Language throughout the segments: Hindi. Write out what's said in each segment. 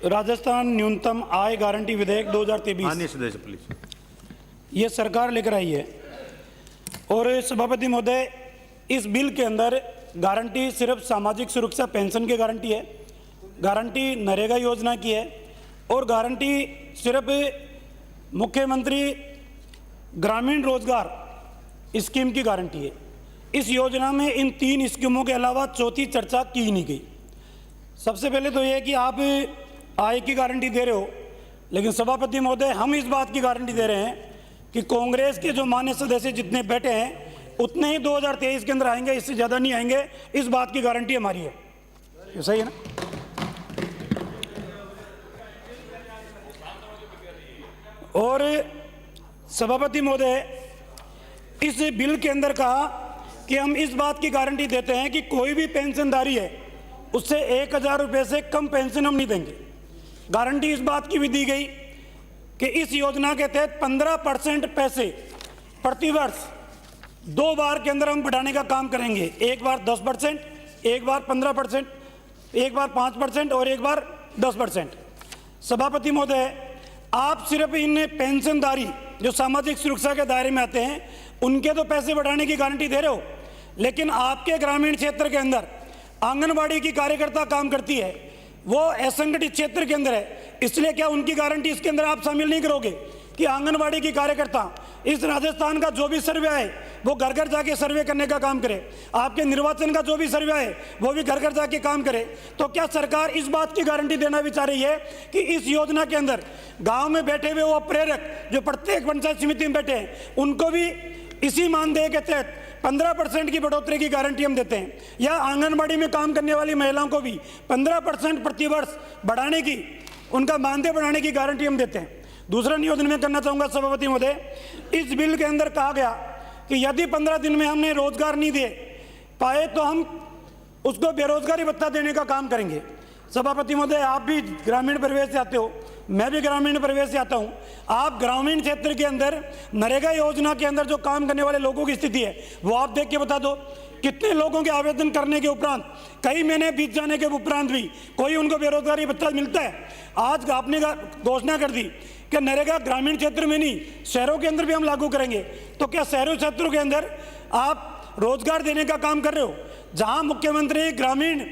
राजस्थान न्यूनतम आय गारंटी विधेयक 2023 सदस्य प्लीज। ये सरकार लेकर आई है और सभापति महोदय, इस बिल के अंदर गारंटी सिर्फ सामाजिक सुरक्षा पेंशन की गारंटी है, गारंटी नरेगा योजना की है और गारंटी सिर्फ मुख्यमंत्री ग्रामीण रोजगार स्कीम की गारंटी है। इस योजना में इन 3 स्कीमों के अलावा चौथी चर्चा की नहीं गई। सबसे पहले तो यह कि आप आय की गारंटी दे रहे हो, लेकिन सभापति महोदय हम इस बात की गारंटी दे रहे हैं कि कांग्रेस के जो मान्य सदस्य जितने बैठे हैं उतने ही 2023 के अंदर आएंगे, इससे ज़्यादा नहीं आएंगे। इस बात की गारंटी हमारी है। ये सही है ना? और सभापति महोदय, इस बिल के अंदर कहा कि हम इस बात की गारंटी देते हैं कि कोई भी पेंशनधारी है उससे 1000 रुपये से कम पेंशन हम नहीं देंगे। गारंटी इस बात की भी दी गई कि इस योजना के तहत 15% पैसे प्रति वर्ष 2 बार के अंदर हम बढ़ाने का काम करेंगे। एक बार 10%, एक बार 15%, एक बार 5% और एक बार 10%। सभापति महोदय, आप सिर्फ इन पेंशनधारी जो सामाजिक सुरक्षा के दायरे में आते हैं उनके तो पैसे बढ़ाने की गारंटी दे रहे हो, लेकिन आपके ग्रामीण क्षेत्र के अंदर आंगनबाड़ी की कार्यकर्ता काम करती है, वो असंगठित क्षेत्र के अंदर है, इसलिए क्या उनकी गारंटी इसके अंदर आप शामिल नहीं करोगे कि आंगनबाड़ी की कार्यकर्ता इस राजस्थान का जो भी सर्वे है वो घर घर जाके सर्वे करने का काम करे, आपके निर्वाचन का जो भी सर्वे है वो भी घर घर जाके काम करे? तो क्या सरकार इस बात की गारंटी देना भी चाह रही है कि इस योजना के अंदर गांव में बैठे हुए वो प्रेरक जो प्रत्येक पंचायत समिति में बैठे हैं उनको भी इसी मानदेय के तहत 15% की बढ़ोतरी की गारंटी हम देते हैं, या आंगनबाड़ी में काम करने वाली महिलाओं को भी 15% प्रति वर्ष बढ़ाने की, उनका मानदेय बढ़ाने की गारंटी हम देते हैं। दूसरा निवेदन में करना चाहूँगा सभापति महोदय, इस बिल के अंदर कहा गया कि यदि 15 दिन में हमने रोजगार नहीं दे पाए तो हम उसको बेरोजगारी भत्ता देने का काम करेंगे। सभापति महोदय, आप भी ग्रामीण परिवेश से आते हो, मैं भी ग्रामीण परिवेश से आता हूं। आप ग्रामीण क्षेत्र के अंदर नरेगा योजना के अंदर जो काम करने वाले लोगों की स्थिति है वो आप देख के बता दो। कितने लोगों के आवेदन करने के उपरांत, कई महीने बीत जाने के उपरांत भी कोई उनको बेरोजगारी भत्ता मिलता है? आज आपने घोषणा कर दी कि नरेगा ग्रामीण क्षेत्र में नहीं शहरों के अंदर भी हम लागू करेंगे, तो क्या शहरों क्षेत्रों के अंदर आप रोजगार देने का काम कर रहे हो? जहां मुख्यमंत्री ग्रामीण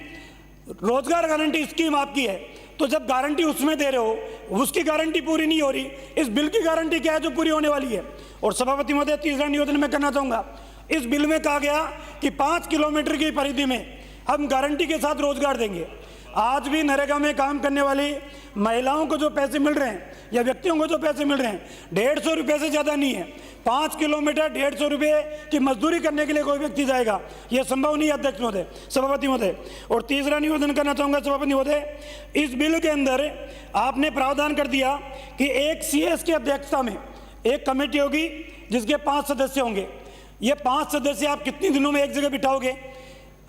रोजगार गारंटी स्कीम आपकी है, तो जब गारंटी उसमें दे रहे हो उसकी गारंटी पूरी नहीं हो रही, इस बिल की गारंटी क्या है जो पूरी होने वाली है? और सभापति महोदय, तीसरा निवेदन में करना चाहूंगा, इस बिल में कहा गया कि 5 किलोमीटर की परिधि में हम गारंटी के साथ रोजगार देंगे। आज भी नरेगा में काम करने वाली महिलाओं को जो पैसे मिल रहे हैं या व्यक्तियों को जो पैसे मिल रहे हैं 150 रुपये से ज़्यादा नहीं है। 5 किलोमीटर 150 रुपये की मजदूरी करने के लिए कोई व्यक्ति जाएगा, यह संभव नहीं है अध्यक्ष महोदय, सभापति महोदय। और तीसरा निवेदन करना चाहूँगा सभापति महोदय, इस बिल के अंदर आपने प्रावधान कर दिया कि एक CS की अध्यक्षता में एक कमेटी होगी जिसके 5 सदस्य होंगे। ये 5 सदस्य आप कितने दिनों में एक जगह बिठाओगे?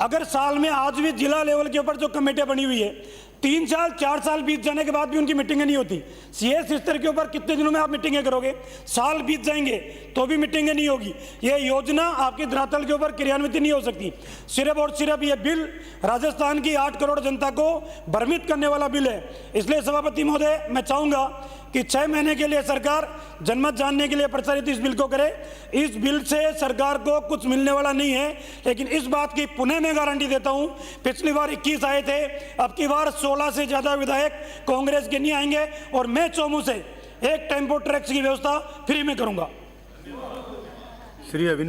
अगर साल में आज भी जिला लेवल के ऊपर जो कमेटियां बनी हुई है 3 साल 4 साल बीत जाने के बाद भी उनकी मीटिंगें नहीं होती। CS स्तर के ऊपर कितने दिनों में आप मीटिंगें करोगे? साल बीत जाएंगे तो भी मीटिंगें नहीं होगी। ये योजना आपके धरातल के ऊपर क्रियान्वित नहीं हो सकती। सिर्फ और सिर्फ ये बिल राजस्थान की 8 करोड़ जनता को भ्रमित करने वाला बिल है। इसलिए सभापति महोदय, मैं चाहूँगा कि 6 महीने के लिए सरकार जनमत जानने के लिए प्रचारित इस बिल को करे। इस बिल से सरकार को कुछ मिलने वाला नहीं है, लेकिन इस बात की पुनः मैं गारंटी देता हूं, पिछली बार 21 आए थे, अब की बार 16 से ज्यादा विधायक कांग्रेस के नहीं आएंगे और मैं चौमू से एक टेम्पो ट्रैक्स की व्यवस्था फ्री में करूंगा। श्री अभिनय